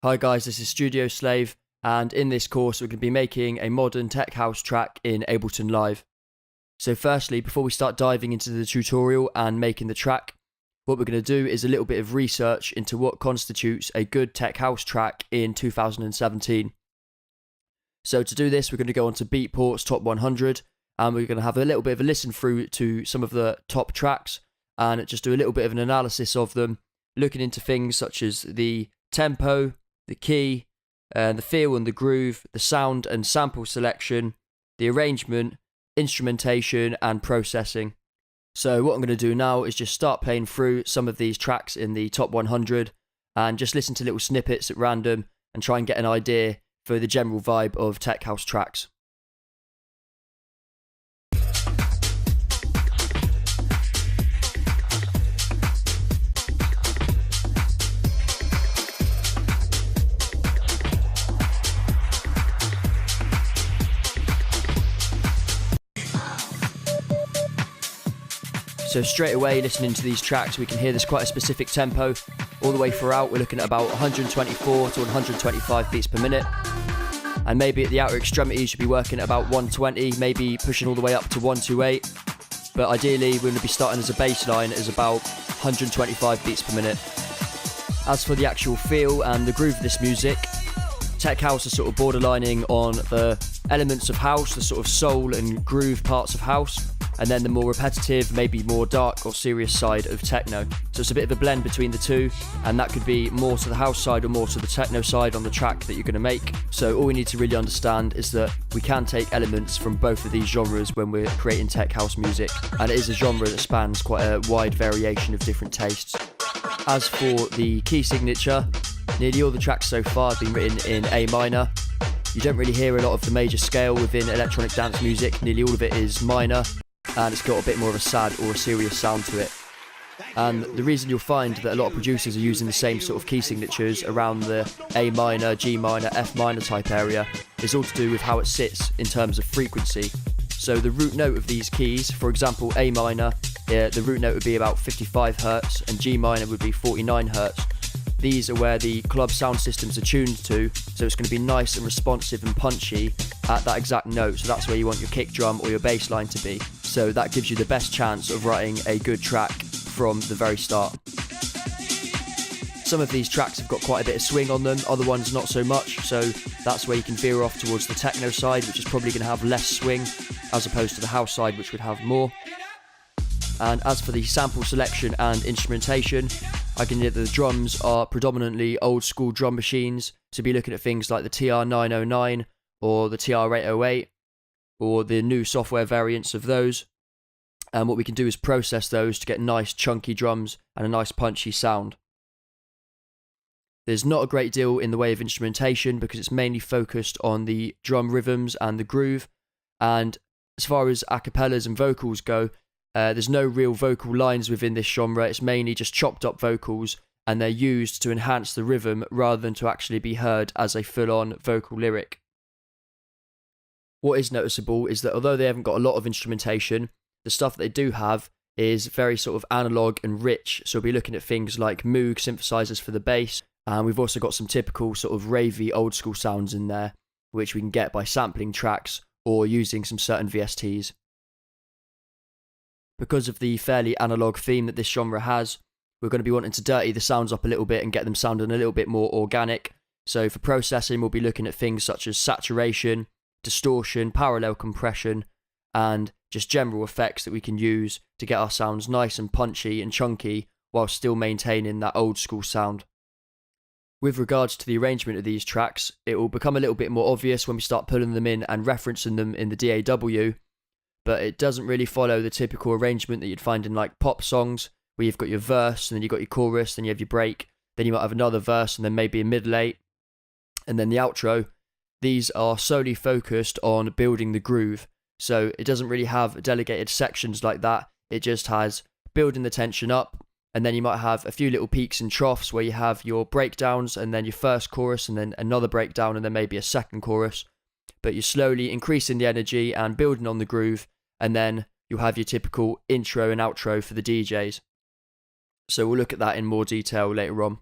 Hi guys, this is Studio Slave, and in this course we're going to be making a modern tech house track in Ableton Live. So firstly, before we start diving into the tutorial and making the track, what we're going to do is a little bit of research into what constitutes a good tech house track in 2017. So to do this, we're going to go onto Beatport's Top 100, and we're going to have a little bit of a listen through to some of the top tracks, and just do a little bit of an analysis of them, looking into things such as the tempo, the key, the feel and the groove, the sound and sample selection, the arrangement, instrumentation and processing. So what I'm going to do now is just start playing through some of these tracks in the top 100 and just listen to little snippets at random and try and get an idea for the general vibe of tech house tracks. So straight away, listening to these tracks, we can hear there's quite a specific tempo. All the way throughout, we're looking at about 124 to 125 beats per minute. And maybe at the outer extremities, you'll be working at about 120, maybe pushing all the way up to 128. But ideally, we're going to be starting as a bass line as about 125 beats per minute. As for the actual feel and the groove of this music, tech house is sort of borderlining on the elements of house, the sort of soul and groove parts of house, and then the more repetitive, maybe more dark or serious side of techno. So it's a bit of a blend between the two, and that could be more to the house side or more to the techno side on the track that you're going to make. So all we need to really understand is that we can take elements from both of these genres when we're creating tech house music, and it is a genre that spans quite a wide variation of different tastes. As for the key signature, nearly all the tracks so far have been written in A minor. You don't really hear a lot of the major scale within electronic dance music, nearly all of it is minor, and it's got a bit more of a sad or a serious sound to it. And the reason you'll find that a lot of producers are using the same sort of key signatures around the A minor, G minor, F minor type area is all to do with how it sits in terms of frequency. So the root note of these keys, for example A minor, the root note would be about 55 Hz and G minor would be 49 Hz. These are where the club sound systems are tuned to, so it's going to be nice and responsive and punchy at that exact note, so that's where you want your kick drum or your bass line to be. So that gives you the best chance of writing a good track from the very start. Some of these tracks have got quite a bit of swing on them, other ones not so much, so that's where you can veer off towards the techno side, which is probably going to have less swing, as opposed to the house side, which would have more. And as for the sample selection and instrumentation, I can hear that the drums are predominantly old school drum machines, so be looking at things like the TR-909 or the TR-808 or the new software variants of those. And what we can do is process those to get nice chunky drums and a nice punchy sound. There's not a great deal in the way of instrumentation because it's mainly focused on the drum rhythms and the groove. And as far as acapellas and vocals go, there's no real vocal lines within this genre. It's mainly just chopped up vocals, and they're used to enhance the rhythm rather than to actually be heard as a full-on vocal lyric. What is noticeable is that although they haven't got a lot of instrumentation, the stuff they do have is very sort of analog and rich. So we'll be looking at things like Moog synthesizers for the bass, and we've also got some typical sort of ravey old school sounds in there, which we can get by sampling tracks or using some certain VSTs. Because of the fairly analog theme that this genre has, we're going to be wanting to dirty the sounds up a little bit and get them sounding a little bit more organic. So for processing, we'll be looking at things such as saturation, distortion, parallel compression, and just general effects that we can use to get our sounds nice and punchy and chunky while still maintaining that old school sound. With regards to the arrangement of these tracks, it will become a little bit more obvious when we start pulling them in and referencing them in the DAW, but it doesn't really follow the typical arrangement that you'd find in like pop songs, where you've got your verse, and then you've got your chorus, then you have your break, then you might have another verse, and then maybe a middle eight, and then the outro. These are solely focused on building the groove, so it doesn't really have delegated sections like that. It just has building the tension up, and then you might have a few little peaks and troughs where you have your breakdowns, and then your first chorus, and then another breakdown, and then maybe a second chorus. But you're slowly increasing the energy and building on the groove, and then you'll have your typical intro and outro for the DJs. So we'll look at that in more detail later on.